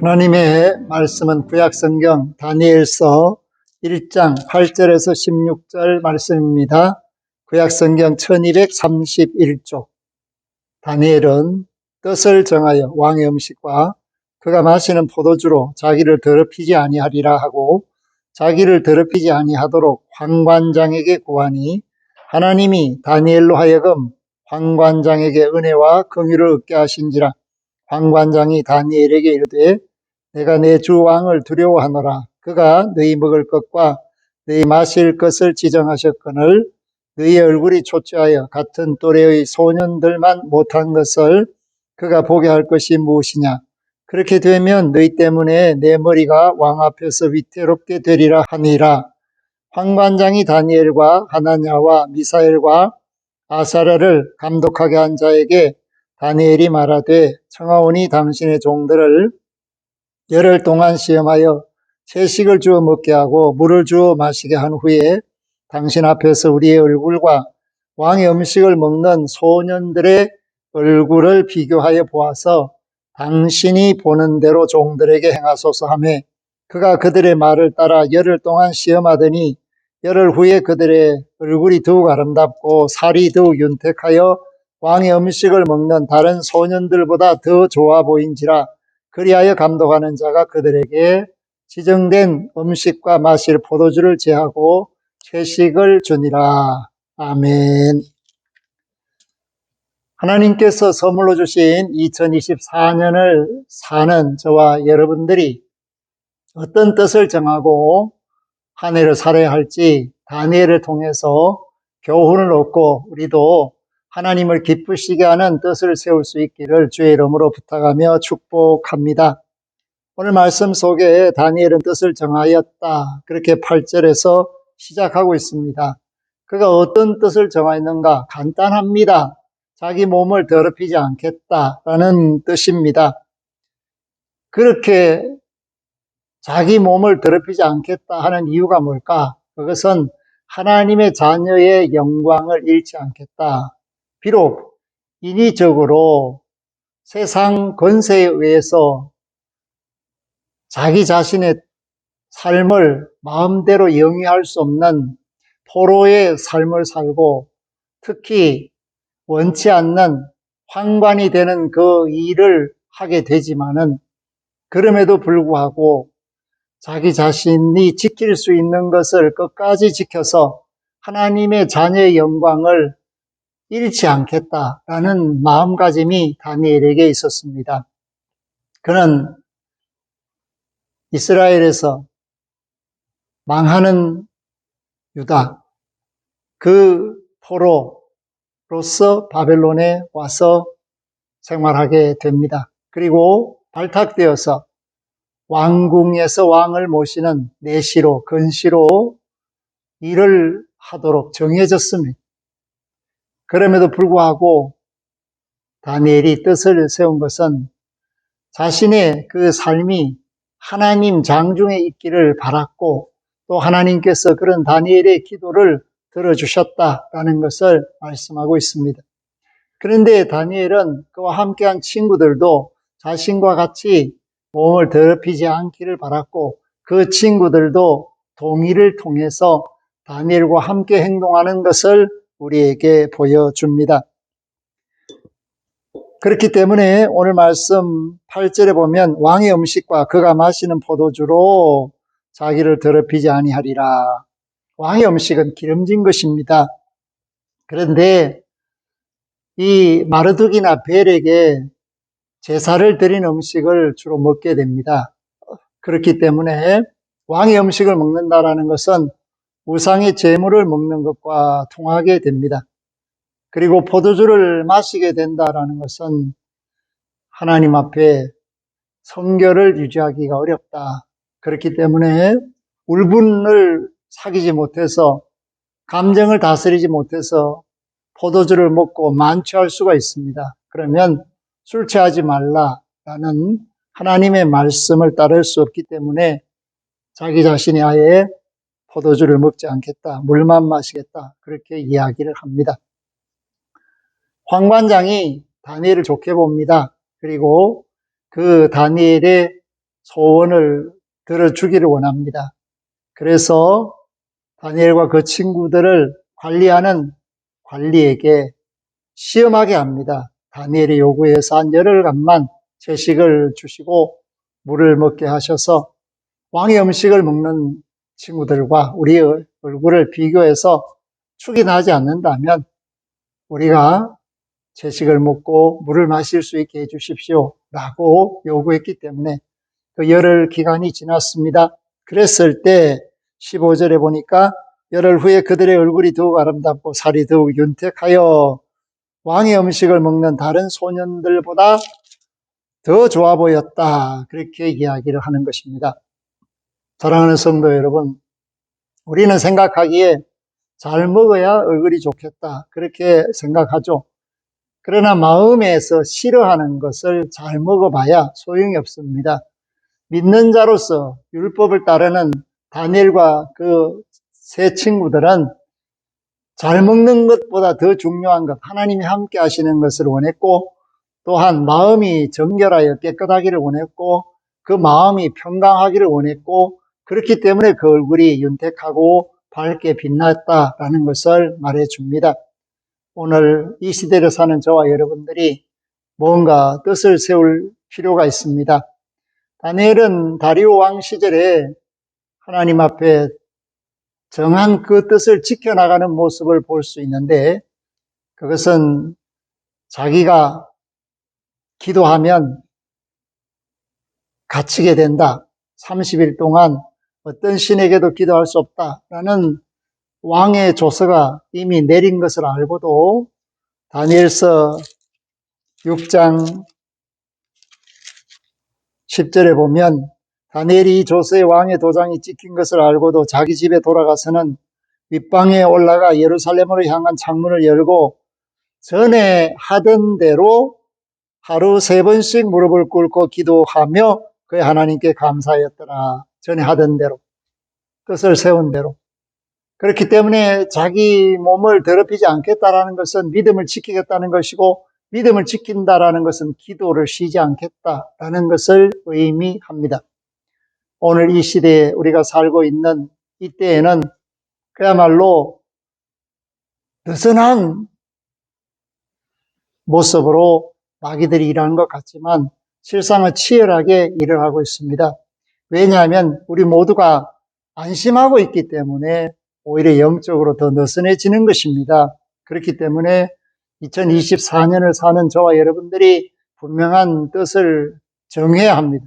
하나님의 말씀은 구약성경 다니엘서 1장 8절에서 16절 말씀입니다. 구약성경 1231쪽. 다니엘은 뜻을 정하여 왕의 음식과 그가 마시는 포도주로 자기를 더럽히지 아니하리라 하고, 자기를 더럽히지 아니하도록 황관장에게 구하니 하나님이 다니엘로 하여금 황관장에게 은혜와 긍휼을 얻게 하신지라. 황관장이 다니엘에게 이르되 내가 내 주 왕을 두려워하노라. 그가 너희 먹을 것과 너희 마실 것을 지정하셨거늘 너희 얼굴이 초췌하여 같은 또래의 소년들만 못한 것을 그가 보게 할 것이 무엇이냐. 그렇게 되면 너희 때문에 내 머리가 왕 앞에서 위태롭게 되리라 하니라. 황관장이 다니엘과 하나냐와 미사엘과 아사랴를 감독하게 한 자에게 다니엘이 말하되, 청하오니 당신의 종들을 열흘 동안 시험하여 채식을 주어 먹게 하고 물을 주어 마시게 한 후에 당신 앞에서 우리의 얼굴과 왕의 음식을 먹는 소년들의 얼굴을 비교하여 보아서 당신이 보는 대로 종들에게 행하소서 하매, 그가 그들의 말을 따라 열흘 동안 시험하더니 열흘 후에 그들의 얼굴이 더욱 아름답고 살이 더욱 윤택하여 왕의 음식을 먹는 다른 소년들보다 더 좋아 보인지라. 그리하여 감독하는 자가 그들에게 지정된 음식과 마실 포도주를 제하고 채식을 주니라. 아멘. 하나님께서 선물로 주신 2024년을 사는 저와 여러분들이 어떤 뜻을 정하고 한 해를 살아야 할지 다니엘을 통해서 교훈을 얻고 우리도 하나님을 기쁘시게 하는 뜻을 세울 수 있기를 주의 이름으로 부탁하며 축복합니다. 오늘 말씀 속에 다니엘은 뜻을 정하였다, 그렇게 8절에서 시작하고 있습니다. 그가 어떤 뜻을 정하였는가? 간단합니다. 자기 몸을 더럽히지 않겠다라는 뜻입니다. 그렇게 자기 몸을 더럽히지 않겠다 하는 이유가 뭘까? 그것은 하나님의 자녀의 영광을 잃지 않겠다. 비록 인위적으로 세상 권세에 의해서 자기 자신의 삶을 마음대로 영위할 수 없는 포로의 삶을 살고, 특히 원치 않는 환관이 되는 그 일을 하게 되지만은, 그럼에도 불구하고 자기 자신이 지킬 수 있는 것을 끝까지 지켜서 하나님의 자녀의 영광을 잃지 않겠다라는 마음가짐이 다니엘에게 있었습니다. 그는 이스라엘에서 망하는 유다, 그 포로로서 바벨론에 와서 생활하게 됩니다. 그리고 발탁되어서 왕궁에서 왕을 모시는 내시로, 건시로 일을 하도록 정해졌습니다. 그럼에도 불구하고 다니엘이 뜻을 세운 것은 자신의 그 삶이 하나님 장중에 있기를 바랐고, 또 하나님께서 그런 다니엘의 기도를 들어주셨다라는 것을 말씀하고 있습니다. 그런데 다니엘은 그와 함께한 친구들도 자신과 같이 몸을 더럽히지 않기를 바랐고, 그 친구들도 동의를 통해서 다니엘과 함께 행동하는 것을 우리에게 보여줍니다. 그렇기 때문에 오늘 말씀 8절에 보면 왕의 음식과 그가 마시는 포도주로 자기를 더럽히지 아니하리라. 왕의 음식은 기름진 것입니다. 그런데 이 마르둑이나 벨에게 제사를 드린 음식을 주로 먹게 됩니다. 그렇기 때문에 왕의 음식을 먹는다라는 것은 우상의 제물을 먹는 것과 통하게 됩니다. 그리고 포도주를 마시게 된다라는 것은 하나님 앞에 성결을 유지하기가 어렵다. 그렇기 때문에 울분을 사귀지 못해서, 감정을 다스리지 못해서 포도주를 먹고 만취할 수가 있습니다. 그러면 술 취하지 말라라는 하나님의 말씀을 따를 수 없기 때문에 자기 자신이 아예 포도주를 먹지 않겠다, 물만 마시겠다, 그렇게 이야기를 합니다. 황관장이 다니엘을 좋게 봅니다. 그리고 그 다니엘의 소원을 들어주기를 원합니다. 그래서 다니엘과 그 친구들을 관리하는 관리에게 시험하게 합니다. 다니엘의 요구에서 한 열흘간만 채식을 주시고 물을 먹게 하셔서 왕의 음식을 먹는 친구들과 우리의 얼굴을 비교해서 축이 나지 않는다면 우리가 채식을 먹고 물을 마실 수 있게 해주십시오 라고 요구했기 때문에 그 열흘 기간이 지났습니다. 그랬을 때 15절에 보니까 열흘 후에 그들의 얼굴이 더욱 아름답고 살이 더욱 윤택하여 왕의 음식을 먹는 다른 소년들보다 더 좋아 보였다. 그렇게 이야기를 하는 것입니다. 사랑하는 성도 여러분, 우리는 생각하기에 잘 먹어야 얼굴이 좋겠다. 그렇게 생각하죠. 그러나 마음에서 싫어하는 것을 잘 먹어봐야 소용이 없습니다. 믿는 자로서 율법을 따르는 다니엘과 그 세 친구들은 잘 먹는 것보다 더 중요한 것, 하나님이 함께 하시는 것을 원했고, 또한 마음이 정결하여 깨끗하기를 원했고, 그 마음이 평강하기를 원했고, 그렇기 때문에 그 얼굴이 윤택하고 밝게 빛났다라는 것을 말해줍니다. 오늘 이 시대를 사는 저와 여러분들이 뭔가 뜻을 세울 필요가 있습니다. 다니엘은 다리오 왕 시절에 하나님 앞에 정한 그 뜻을 지켜나가는 모습을 볼 수 있는데, 그것은 자기가 기도하면 갇히게 된다. 30일 동안 어떤 신에게도 기도할 수 없다라는 왕의 조서가 이미 내린 것을 알고도 다니엘서 6장 10절에 보면 다니엘이 이 조서에 왕의 도장이 찍힌 것을 알고도 자기 집에 돌아가서는 윗방에 올라가 예루살렘으로 향한 창문을 열고 전에 하던 대로 하루 3번씩 무릎을 꿇고 기도하며 그의 하나님께 감사하였더라. 전에 하던 대로, 뜻을 세운 대로. 그렇기 때문에 자기 몸을 더럽히지 않겠다라는 것은 믿음을 지키겠다는 것이고, 믿음을 지킨다라는 것은 기도를 쉬지 않겠다라는 것을 의미합니다. 오늘 이 시대에 우리가 살고 있는 이때에는 그야말로 느슨한 모습으로 마귀들이 일하는 것 같지만 실상은 치열하게 일을 하고 있습니다. 왜냐하면 우리 모두가 안심하고 있기 때문에 오히려 영적으로 더 느슨해지는 것입니다. 그렇기 때문에 2024년을 사는 저와 여러분들이 분명한 뜻을 정해야 합니다.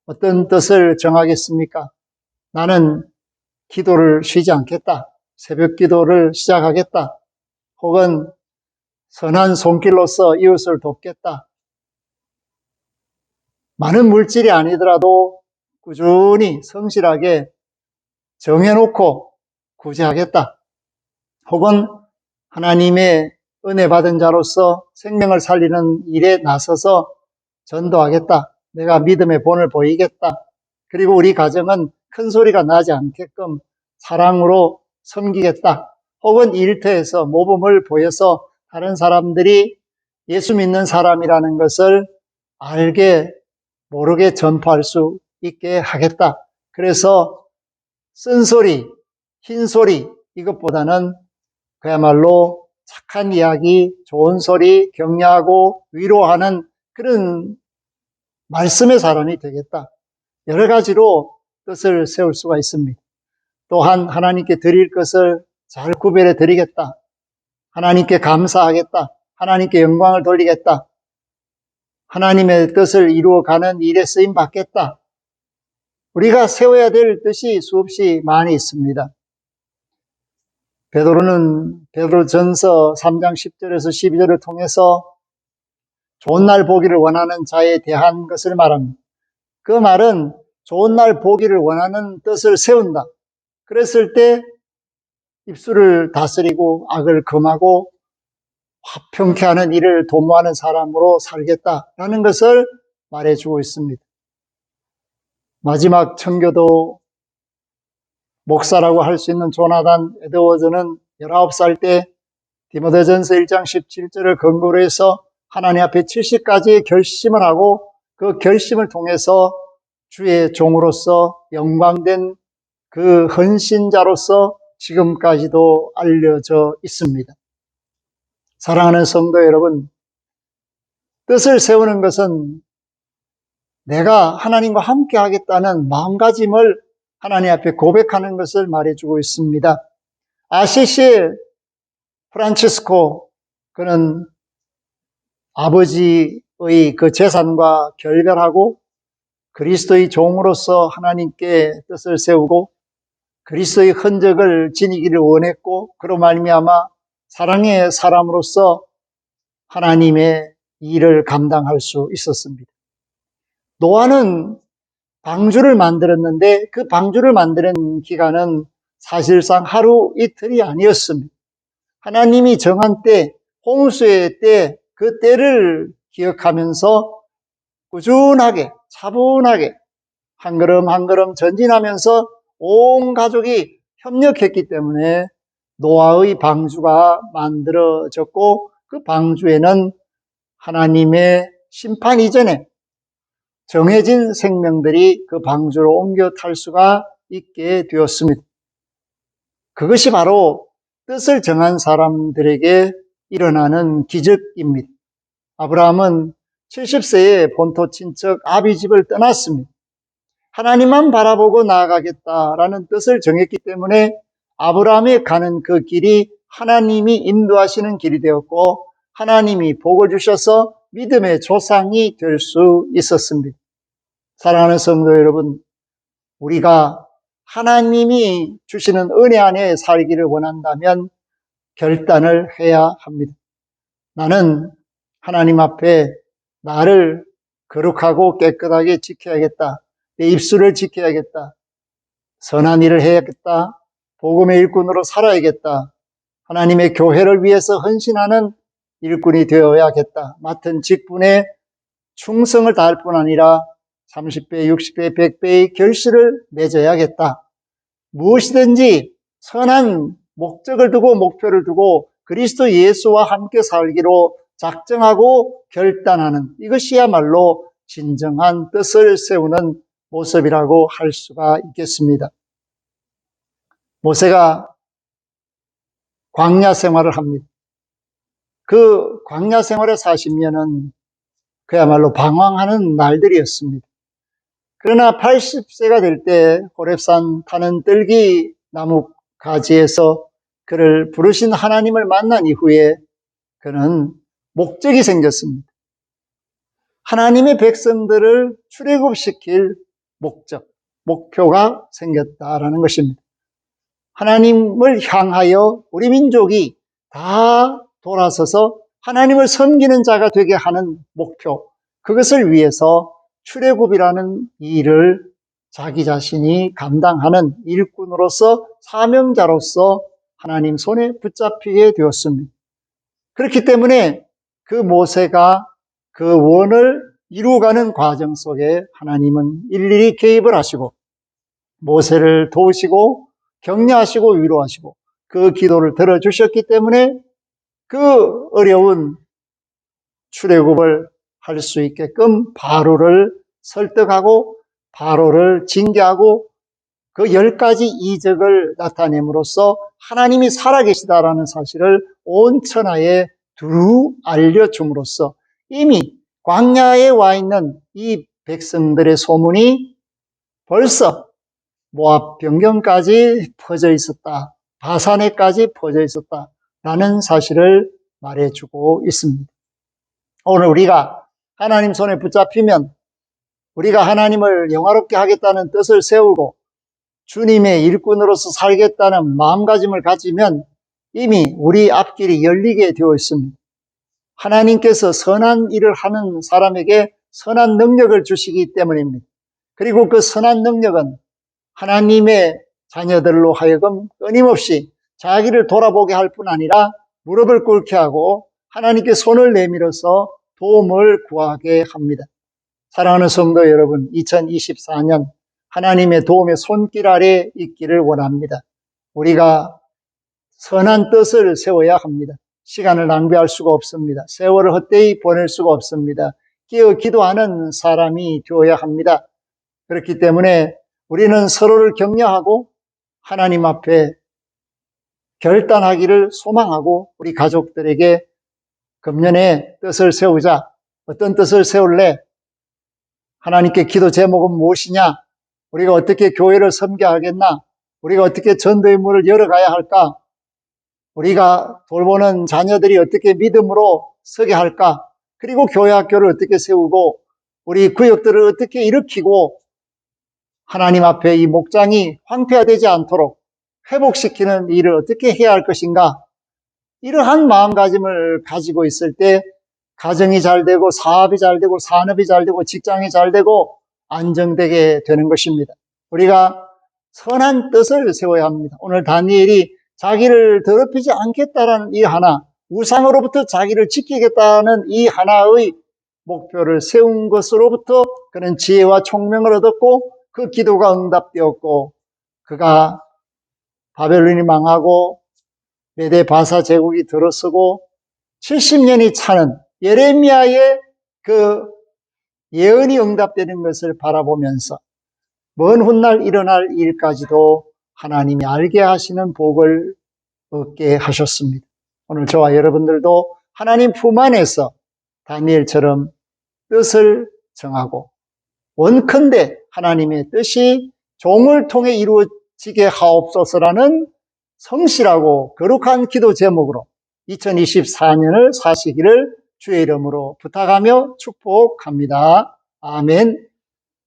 어떤 뜻을 정하겠습니까? 나는 기도를 쉬지 않겠다. 새벽 기도를 시작하겠다. 혹은 선한 손길로서 이웃을 돕겠다. 많은 물질이 아니더라도 꾸준히 성실하게 정해놓고 구제하겠다. 혹은 하나님의 은혜 받은 자로서 생명을 살리는 일에 나서서 전도하겠다. 내가 믿음의 본을 보이겠다. 그리고 우리 가정은 큰 소리가 나지 않게끔 사랑으로 섬기겠다. 혹은 일터에서 모범을 보여서 다른 사람들이 예수 믿는 사람이라는 것을 알게 모르게 전파할 수 있게 하겠다. 그래서 쓴소리, 흰소리 이것보다는 그야말로 착한 이야기, 좋은 소리, 격려하고 위로하는 그런 말씀의 사람이 되겠다. 여러 가지로 뜻을 세울 수가 있습니다. 또한 하나님께 드릴 것을 잘 구별해 드리겠다. 하나님께 감사하겠다. 하나님께 영광을 돌리겠다. 하나님의 뜻을 이루어가는 일에 쓰임 받겠다. 우리가 세워야 될 뜻이 수없이 많이 있습니다. 베드로전서 3장 10절에서 12절을 통해서 좋은 날 보기를 원하는 자에 대한 것을 말합니다. 그 말은 좋은 날 보기를 원하는 뜻을 세운다. 그랬을 때 입술을 다스리고 악을 금하고 화평케 하는 일을 도모하는 사람으로 살겠다라는 것을 말해주고 있습니다. 마지막 청교도 목사라고 할 수 있는 조나단 에드워즈는 19살 때 디모데전서 1장 17절을 근거로 해서 하나님 앞에 70가지의 결심을 하고 그 결심을 통해서 주의 종으로서 영광된 그 헌신자로서 지금까지도 알려져 있습니다. 사랑하는 성도 여러분, 뜻을 세우는 것은 내가 하나님과 함께 하겠다는 마음가짐을 하나님 앞에 고백하는 것을 말해주고 있습니다. 아시시 프란치스코, 그는 아버지의 그 재산과 결별하고 그리스도의 종으로서 하나님께 뜻을 세우고 그리스도의 흔적을 지니기를 원했고, 그로 말미암아 사랑의 사람으로서 하나님의 일을 감당할 수 있었습니다. 노아는 방주를 만들었는데 그 방주를 만드는 기간은 사실상 하루 이틀이 아니었습니다. 하나님이 정한 때, 홍수의 때, 그 때를 기억하면서 꾸준하게 차분하게 한 걸음 한 걸음 전진하면서 온 가족이 협력했기 때문에 노아의 방주가 만들어졌고, 그 방주에는 하나님의 심판 이전에 정해진 생명들이 그 방주로 옮겨 탈 수가 있게 되었습니다. 그것이 바로 뜻을 정한 사람들에게 일어나는 기적입니다. 아브라함은 70세에 본토 친척 아비 집을 떠났습니다. 하나님만 바라보고 나아가겠다라는 뜻을 정했기 때문에 아브라함이 가는 그 길이 하나님이 인도하시는 길이 되었고, 하나님이 복을 주셔서 믿음의 조상이 될 수 있었습니다. 사랑하는 성도 여러분, 우리가 하나님이 주시는 은혜 안에 살기를 원한다면 결단을 해야 합니다. 나는 하나님 앞에 나를 거룩하고 깨끗하게 지켜야겠다. 내 입술을 지켜야겠다. 선한 일을 해야겠다. 복음의 일꾼으로 살아야겠다. 하나님의 교회를 위해서 헌신하는 일꾼이 되어야겠다. 맡은 직분에 충성을 다할 뿐 아니라 30배, 60배, 100배의 결실을 맺어야겠다. 무엇이든지 선한 목적을 두고 목표를 두고 그리스도 예수와 함께 살기로 작정하고 결단하는, 이것이야말로 진정한 뜻을 세우는 모습이라고 할 수가 있겠습니다. 모세가 광야 생활을 합니다. 그 광야 생활의 40년은 그야말로 방황하는 날들이었습니다. 그러나 80세가 될 때 호렙산 타는 뜰기 나무 가지에서 그를 부르신 하나님을 만난 이후에 그는 목적이 생겼습니다. 하나님의 백성들을 출애굽시킬 목적, 목표가 생겼다라는 것입니다. 하나님을 향하여 우리 민족이 다 돌아서서 하나님을 섬기는 자가 되게 하는 목표, 그것을 위해서 출애굽이라는 일을 자기 자신이 감당하는 일꾼으로서, 사명자로서 하나님 손에 붙잡히게 되었습니다. 그렇기 때문에 그 모세가 그 원을 이루어가는 과정 속에 하나님은 일일이 개입을 하시고 모세를 도우시고 격려하시고 위로하시고 그 기도를 들어주셨기 때문에 그 어려운 출애굽을 할 수 있게끔 바로를 설득하고 바로를 징계하고 그 10가지 이적을 나타냄으로써 하나님이 살아계시다라는 사실을 온 천하에 두루 알려줌으로써 이미 광야에 와 있는 이 백성들의 소문이 벌써 모압 변경까지 퍼져 있었다, 바산에까지 퍼져 있었다라는 사실을 말해주고 있습니다. 오늘 우리가 하나님 손에 붙잡히면 우리가 하나님을 영화롭게 하겠다는 뜻을 세우고 주님의 일꾼으로서 살겠다는 마음가짐을 가지면 이미 우리 앞길이 열리게 되어 있습니다. 하나님께서 선한 일을 하는 사람에게 선한 능력을 주시기 때문입니다. 그리고 그 선한 능력은 하나님의 자녀들로 하여금 끊임없이 자기를 돌아보게 할 뿐 아니라 무릎을 꿇게 하고 하나님께 손을 내밀어서 도움을 구하게 합니다. 사랑하는 성도 여러분, 2024년 하나님의 도움의 손길 아래 있기를 원합니다. 우리가 선한 뜻을 세워야 합니다. 시간을 낭비할 수가 없습니다. 세월을 헛되이 보낼 수가 없습니다. 깨어 기도하는 사람이 되어야 합니다. 그렇기 때문에 우리는 서로를 격려하고 하나님 앞에 결단하기를 소망하고 우리 가족들에게 금년에 뜻을 세우자. 어떤 뜻을 세울래? 하나님께 기도 제목은 무엇이냐? 우리가 어떻게 교회를 섬겨야 하겠나? 우리가 어떻게 전도의 문을 열어가야 할까? 우리가 돌보는 자녀들이 어떻게 믿음으로 서게 할까? 그리고 교회 학교를 어떻게 세우고 우리 구역들을 어떻게 일으키고 하나님 앞에 이 목장이 황폐화되지 않도록 회복시키는 일을 어떻게 해야 할 것인가? 이러한 마음가짐을 가지고 있을 때 가정이 잘 되고 사업이 잘 되고 산업이 잘 되고 직장이 잘 되고 안정되게 되는 것입니다. 우리가 선한 뜻을 세워야 합니다. 오늘 다니엘이 자기를 더럽히지 않겠다라는 이 하나, 우상으로부터 자기를 지키겠다는 이 하나의 목표를 세운 것으로부터 그는 지혜와 총명을 얻었고 그 기도가 응답되었고 그가 바벨론이 망하고 메대 바사 제국이 들어서고 70년이 차는 예레미야의 그 예언이 응답되는 것을 바라보면서 먼 훗날 일어날 일까지도 하나님이 알게 하시는 복을 얻게 하셨습니다. 오늘 저와 여러분들도 하나님 품 안에서 다니엘처럼 뜻을 정하고 원컨대 하나님의 뜻이 종을 통해 이루어지게 하옵소서라는 성실하고 거룩한 기도 제목으로 2024년을 사시기를 주의 이름으로 부탁하며 축복합니다. 아멘.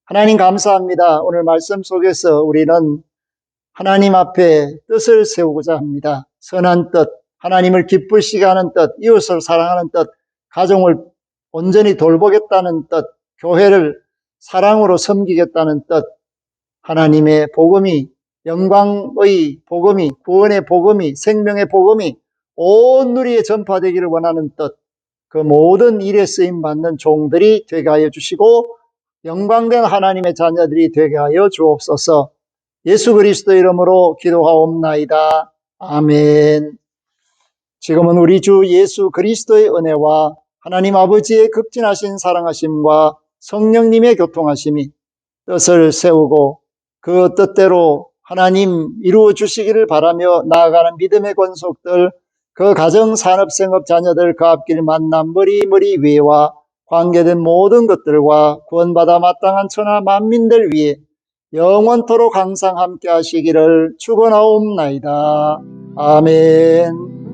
하나님 감사합니다. 오늘 말씀 속에서 우리는 하나님 앞에 뜻을 세우고자 합니다. 선한 뜻, 하나님을 기쁘시게 하는 뜻, 이웃을 사랑하는 뜻, 가정을 온전히 돌보겠다는 뜻, 교회를 사랑으로 섬기겠다는 뜻, 하나님의 복음이, 영광의 복음이, 구원의 복음이, 생명의 복음이 온 누리에 전파되기를 원하는 뜻, 그 모든 일에 쓰임받는 종들이 되게 하여 주시고 영광된 하나님의 자녀들이 되게 하여 주옵소서. 예수 그리스도 이름으로 기도하옵나이다. 아멘. 지금은 우리 주 예수 그리스도의 은혜와 하나님 아버지의 극진하신 사랑하심과 성령님의 교통하심이 뜻을 세우고 그 뜻대로 하나님 이루어 주시기를 바라며 나아가는 믿음의 권속들, 그 가정, 산업, 생업, 자녀들, 그 앞길 만남, 머리 위에와 관계된 모든 것들과 구원받아 마땅한 천하 만민들 위해 영원토록 항상 함께 하시기를 축원하옵나이다. 아멘.